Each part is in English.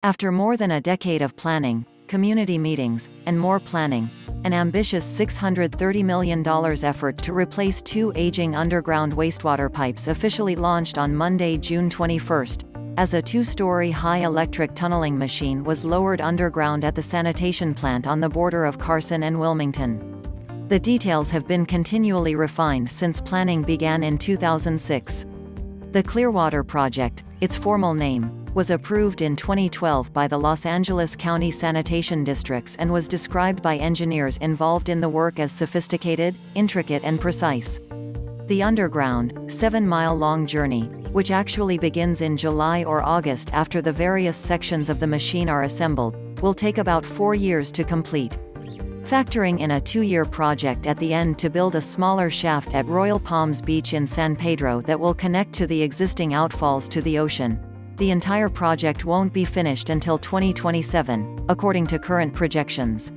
After more than a decade of planning, community meetings, and more planning, an ambitious $630 million effort to replace two aging underground wastewater pipes officially launched on Monday, June 21, as a two-story high electric tunneling machine was lowered underground at the sanitation plant on the border of Carson and Wilmington. The details have been continually refined since planning began in 2006. The Clearwater Project, its formal name, was approved in 2012 by the Los Angeles County Sanitation Districts and was described by engineers involved in the work as sophisticated, intricate and precise. The underground, 7-mile-long journey, which actually begins in July or August after the various sections of the machine are assembled, will take about 4 years to complete. Factoring in a 2-year project at the end to build a smaller shaft at Royal Palms Beach in San Pedro that will connect to the existing outfalls to the ocean, the entire project won't be finished until 2027, according to current projections.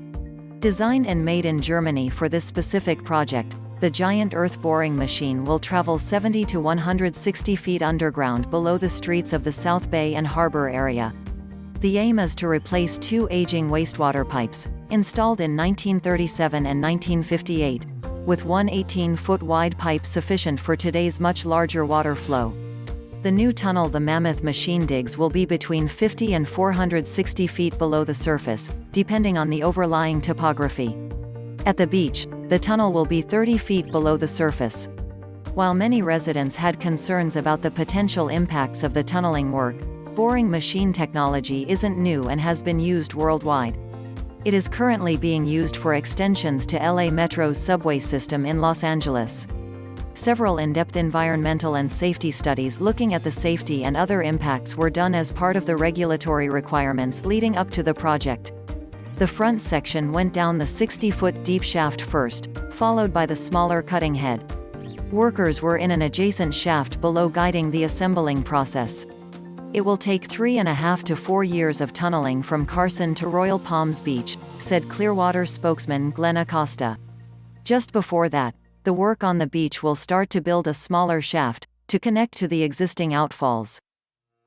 Designed and made in Germany for this specific project, the giant earth-boring machine will travel 70 to 160 feet underground below the streets of the South Bay and Harbor area. The aim is to replace two aging wastewater pipes, installed in 1937 and 1958, with one 18-foot wide pipe sufficient for today's much larger water flow. The new tunnel the Mammoth machine digs will be between 50 and 460 feet below the surface, depending on the overlying topography. At the beach, the tunnel will be 30 feet below the surface. While many residents had concerns about the potential impacts of the tunneling work, boring machine technology isn't new and has been used worldwide. It is currently being used for extensions to LA Metro's subway system in Los Angeles. Several in-depth environmental and safety studies looking at the safety and other impacts were done as part of the regulatory requirements leading up to the project. The front section went down the 60-foot deep shaft first, followed by the smaller cutting head. Workers were in an adjacent shaft below guiding the assembling process. It will take 3.5 to 4 years of tunneling from Carson to Royal Palms Beach, said Clearwater spokesman Glenn Acosta. Just before that, the work on the beach will start to build a smaller shaft, to connect to the existing outfalls.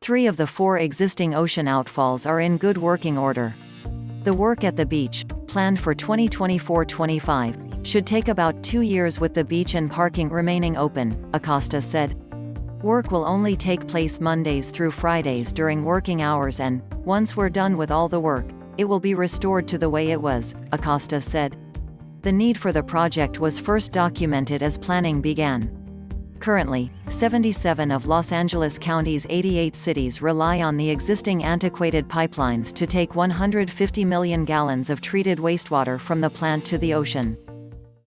3 of the 4 existing ocean outfalls are in good working order. The work at the beach, planned for 2024-25, should take about 2 years with the beach and parking remaining open, Acosta said. Work will only take place Mondays through Fridays during working hours and, once we're done with all the work, it will be restored to the way it was, Acosta said. The need for the project was first documented as planning began. Currently, 77 of Los Angeles County's 88 cities rely on the existing antiquated pipelines to take 150 million gallons of treated wastewater from the plant to the ocean.